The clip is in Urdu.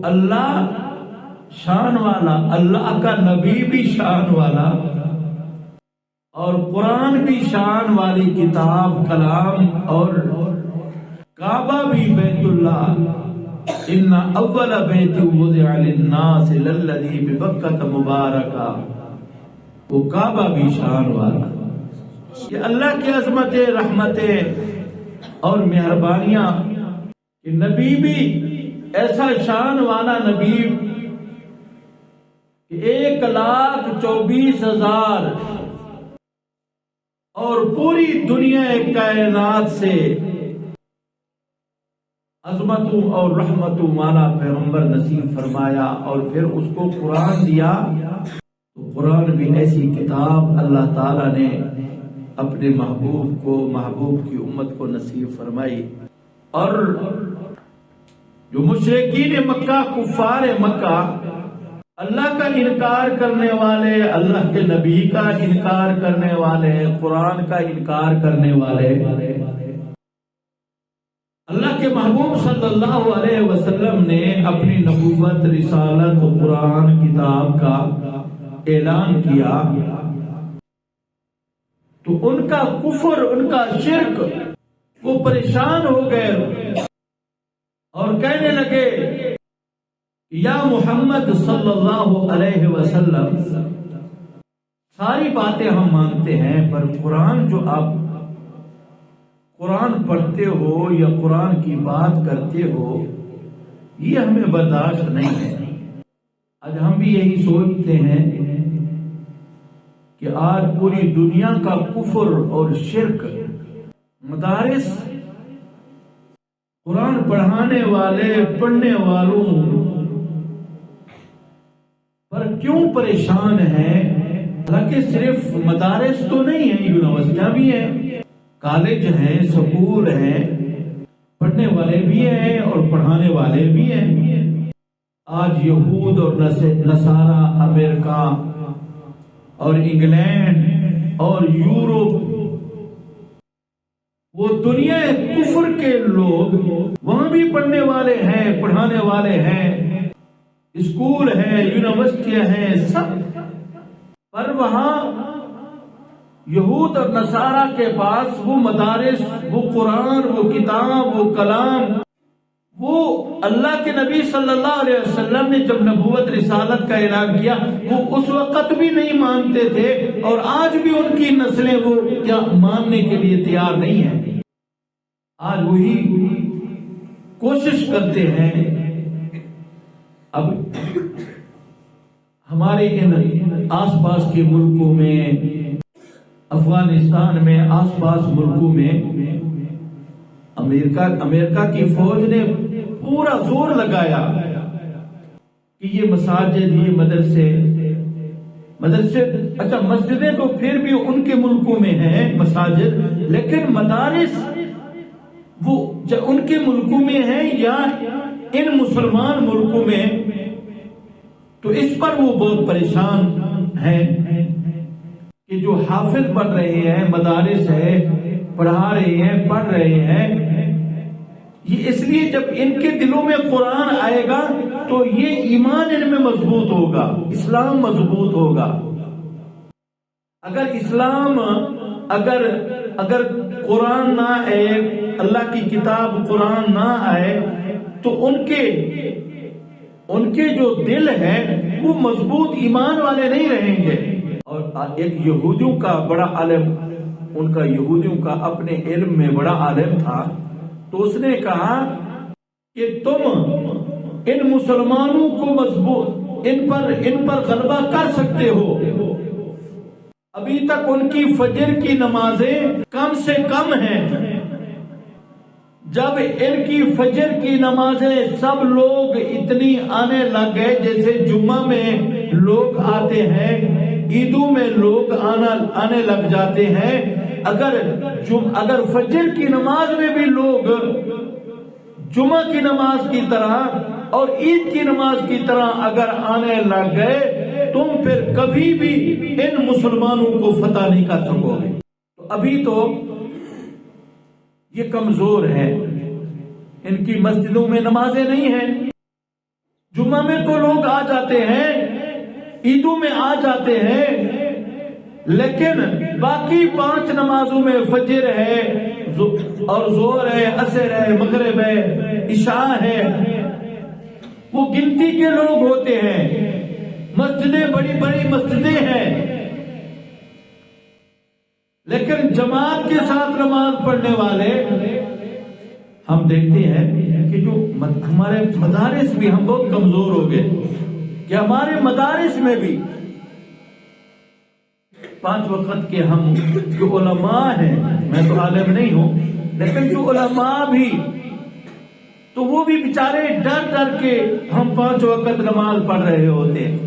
اللہ شان والا، اللہ کا نبی بھی شان والا، اور قرآن بھی شان والی کتاب کلام، اور کعبہ بھی بیت اللہ، ان اول بیت وضع للناس للذی ببکۃ مبارکہ، وہ کعبہ بھی شان والا۔ یہ اللہ کی عظمتیں، رحمتیں اور مہربانیاں کہ نبی بھی ایسا شان والا نبی کہ 1,24,000 اور پوری دنیا کائنات سے عظمتوں اور رحمتوں والا پیغمبر نصیب فرمایا، اور پھر اس کو قرآن دیا۔ تو قرآن بھی ایسی کتاب اللہ تعالیٰ نے اپنے محبوب کو، محبوب کی امت کو نصیب فرمائی۔ اور جو مشرکین مکہ، کفار مکہ، اللہ کا انکار کرنے والے، اللہ کے نبی کا انکار کرنے والے، قرآن کا انکار کرنے والے، اللہ کے محبوب صلی اللہ علیہ وسلم نے اپنی نبوت، رسالت، قرآن کتاب کا اعلان کیا، تو ان کا کفر، ان کا شرک، وہ پریشان ہو گئے اور کہنے لگے یا محمد صلی اللہ علیہ وسلم، ساری باتیں ہم مانتے ہیں، پر قرآن جو آپ قرآن پڑھتے ہو یا قرآن کی بات کرتے ہو، یہ ہمیں برداشت نہیں ہے۔ آج ہم بھی یہی سوچتے ہیں کہ آج پوری دنیا کا کفر اور شرک، مدارس قرآن پڑھانے والے، پڑھنے والوں پر کیوں پریشان ہیں؟ حالانکہ صرف مدارس تو نہیں ہیں، یونیورسٹیاں بھی ہیں، کالج ہیں، سکول ہیں، پڑھنے والے بھی ہیں اور پڑھانے والے بھی ہیں۔ آج یہود اور نصارہ، امریکہ اور انگلینڈ اور یورپ، وہ دنیا کفر کے لوگ وہاں بھی پڑھنے والے ہیں، پڑھانے والے ہیں، اسکول ہیں، یونیورسٹیاں ہیں، سب، پر وہاں یہود اور نصارہ کے پاس وہ مدارس، وہ قرآن، وہ کتاب، وہ کلام، وہ اللہ کے نبی صلی اللہ علیہ وسلم نے جب نبوت، رسالت کا اعلان کیا، وہ اس وقت بھی نہیں مانتے تھے، اور آج بھی ان کی نسلیں وہ کیا ماننے کے لیے تیار نہیں ہیں۔ آج وہی کوشش کرتے ہیں۔ اب ہمارے ان آس پاس کے ملکوں میں، افغانستان میں، آس پاس ملکوں میں، امریکہ کی فوج نے پورا زور لگایا کہ یہ مساجد، یہ مدرسے، اچھا مسجدیں تو پھر بھی ان کے ملکوں میں ہیں مساجد، لیکن مدارس وہ ان کے ملکوں میں ہیں یا ان مسلمان ملکوں میں، تو اس پر وہ بہت پریشان ہیں کہ جو حافظ بن رہے ہیں، مدارس ہے، پڑھا رہے ہیں، پڑھ رہے ہیں، یہ اس لیے جب ان کے دلوں میں قرآن آئے گا تو یہ ایمان ان میں مضبوط ہوگا، اسلام مضبوط ہوگا۔ اگر اسلام، اگر قرآن نہ آئے، اللہ کی کتاب قرآن نہ آئے، تو ان کے جو دل ہیں وہ مضبوط ایمان والے نہیں رہیں گے۔ اور ایک یہودیوں کا بڑا عالم، ان کا یہودیوں کا اپنے علم میں بڑا عالم تھا، تو اس نے کہا کہ تم ان مسلمانوں کو مضبوط، ان پر غلبہ کر سکتے ہو۔ ابھی تک ان کی فجر کی نمازیں کم سے کم ہیں، جب ان کی فجر کی نمازیں سب لوگ اتنی آنے لگ گئے، جیسے جمعہ میں لوگ آتے ہیں، عیدوں میں لوگ آنے لگ جاتے ہیں، اگر فجر کی نماز میں بھی لوگ جمعہ کی نماز کی طرح اور عید کی نماز کی طرح اگر آنے لگ گئے، تم پھر کبھی بھی ان مسلمانوں کو فتح نہیں کر سکو گے۔ تو ابھی تو یہ کمزور ہے، ان کی مسجدوں میں نمازیں نہیں ہیں، جمعہ میں تو لوگ آ جاتے ہیں، عیدوں میں آ جاتے ہیں، لیکن باقی 5 نمازوں میں فجر ہے اور ظہر ہے، عصر ہے، مغرب ہے، عشاء ہے، وہ گنتی کے لوگ ہوتے ہیں، مسجدیں بڑی بڑی مسجدیں ہیں، لیکن جماعت کے ساتھ نماز پڑھنے والے ہم دیکھتے ہیں کہ جو ہمارے مدارس بھی ہم بہت کمزور ہو گئے کہ ہمارے مدارس میں بھی 5 وقت کے ہم جو علماء ہیں، میں تو عالم نہیں ہوں لیکن جو علماء بھی تو وہ بھی بیچارے ڈر ڈر کے ہم 5 وقت نماز پڑھ رہے ہوتے ہیں،